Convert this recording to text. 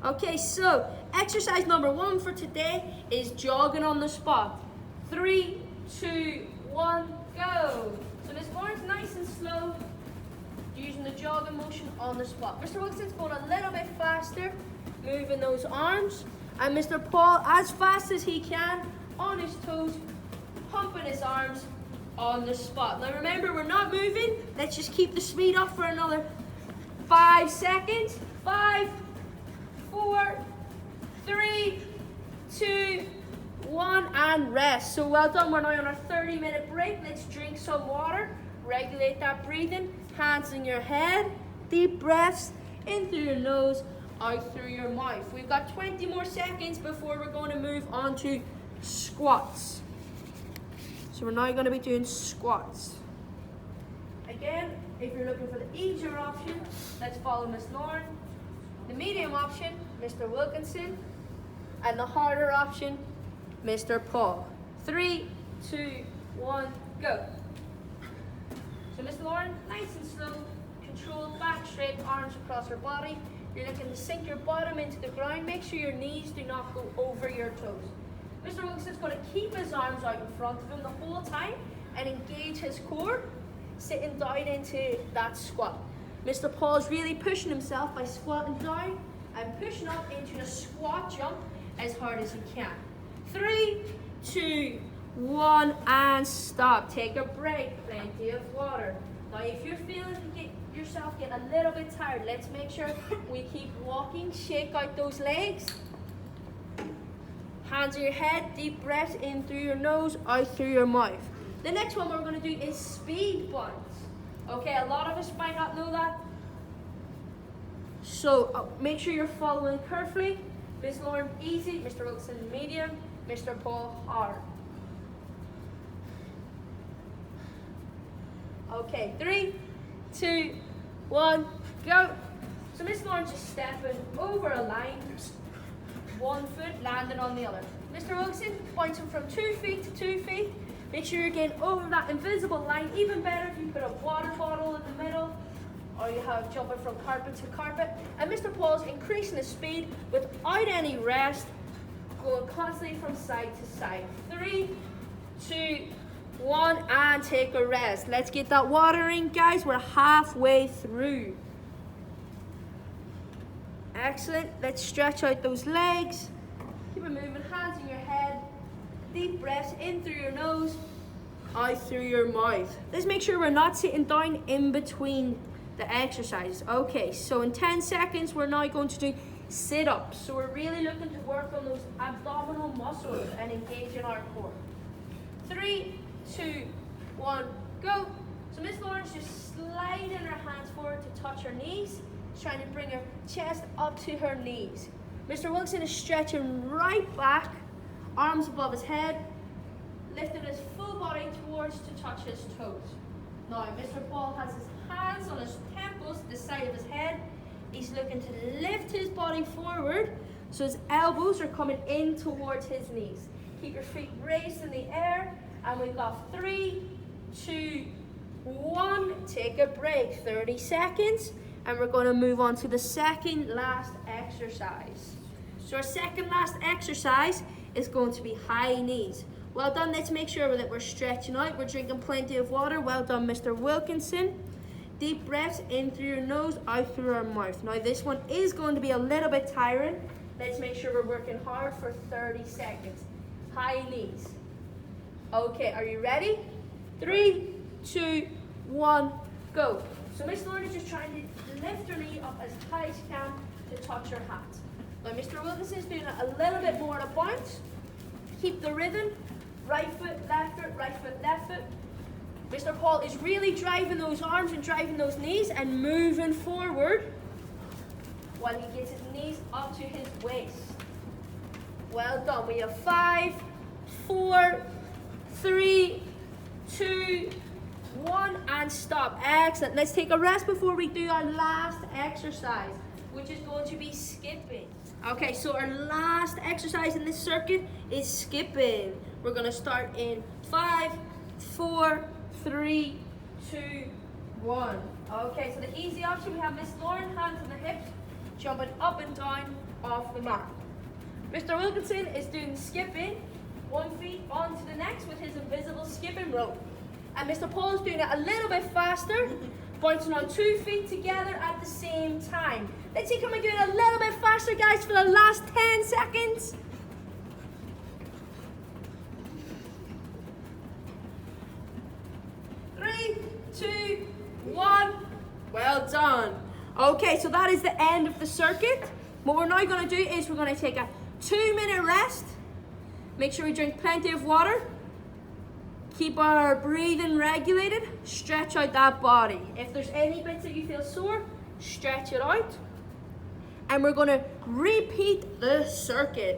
Okay, so exercise number 1 for today is jogging on the spot. 3, 2, 1, go. So Miss Lauren's nice and slow, using the jogging motion on the spot. Mr. Wilkinson's going a little bit faster, moving those arms. And Mr. Paul, as fast as he can, on his toes, pumping his arms on the spot. Now remember, we're not moving. Let's just keep the speed up for another 5 seconds. 5, 4, 3, 2, 1, and rest. So well done. We're now on our 30-minute break. Let's drink some water, regulate that breathing, hands in your head, deep breaths in through your nose, out through your mouth. We've got 20 more seconds before we're going to move on to squats. So we're now going to be doing squats. Again, if you're looking for the easier option, let's follow Miss Lauren. The medium option, Mr. Wilkinson. And the harder option, Mr. Paul. 3, 2, 1, go. So Miss Lauren, nice and slow, controlled back straight, arms across her body. You're looking to sink your bottom into the ground. Make sure your knees do not go over your toes. Mr. Wilkinson's going to keep his arms out in front of him the whole time and engage his core, sitting down into that squat. Mr. Paul's really pushing himself by squatting down and pushing up into a squat jump as hard as he can. 3, 2, 1, and stop. Take a break, plenty of water. Now if you're feeling yourself get a little bit tired, let's make sure we keep walking. Shake out those legs. Hands on your head, deep breaths in through your nose, out through your mouth. The next one we're going to do is speed bunts. Okay, a lot of us might not know that. So make sure you're following carefully. Miss Lauren, easy. Mr. Wilkinson, medium. Mr. Paul, hard. Okay, 3, 2, 1, go. So Miss Lauren's just stepping over a line, one foot landing on the other. Mr. Wilkinson, bouncing from 2 feet to 2 feet. Make sure you're getting over that invisible line. Even better if you put a water bottle in the middle, or you have jumping from carpet to carpet. And Mr. Paul's increasing his speed without any rest, going constantly from side to side. 3, 2, 1, and take a rest. Let's get that water in, guys. We're halfway through. Excellent. Let's stretch out those legs. Keep it moving. Hands in your head. Deep breaths in through your nose, out through your mouth. Let's make sure we're not sitting down in between the exercises. Okay, so in 10 seconds, we're now going to do sit-ups. So we're really looking to work on those abdominal muscles and engage in our core. 3, 2, 1, go. So Miss Lauren's just sliding her hands forward to touch her knees. She's trying to bring her chest up to her knees. Mr. Wilkinson is stretching right back, arms above his head, lifting his full body towards to touch his toes. Now, Mr. Paul has his hands on his temples, the side of his head. He's looking to lift his body forward, so his elbows are coming in towards his knees. Keep your feet raised in the air, and we've got 3, 2, 1. Take a break, 30 seconds, and we're going to move on to the second last exercise. So our second last exercise is going to be high knees. Well done. Let's make sure that we're stretching out. We're drinking plenty of water. Well done, Mr. Wilkinson. Deep breaths in through your nose, out through our mouth. Now this one is going to be a little bit tiring. Let's make sure we're working hard for 30 seconds. High knees. Okay, are you ready? 3, 2, 1, go. So Miss Lauren is just trying to lift her knee up as high as she can to touch her hat. Now Mr. Wilkinson is doing it a little bit more at a bounce. Keep the rhythm. Right foot, left foot, right foot, left foot. Mr. Paul is really driving those arms and driving those knees and moving forward while he gets his knees up to his waist. Well done. We have 5, 4, 3, 2, 1, and stop. Excellent. Let's take a rest before we do our last exercise, which is going to be skipping. Okay, so our last exercise in this circuit is skipping. We're going to start in 5, 4, 3, 2, 1. Okay, so the easy option, we have Miss Lauren, hands on the hips, jumping up and down off the mat. Mr. Wilkinson is doing skipping, 1 foot onto the next with his invisible skipping rope. And Mr. Paul is doing it a little bit faster, bouncing on 2 feet together at the same time. Let's see, can we do it a little bit faster, guys, for the last 10 seconds? 3, 2, 1. Well done. Okay, so that is the end of the circuit. What we're now going to do is we're going to take a 2-minute rest. Make sure we drink plenty of water. Keep our breathing regulated. Stretch out that body. If there's any bits that you feel sore, stretch it out. And we're going to repeat the circuit.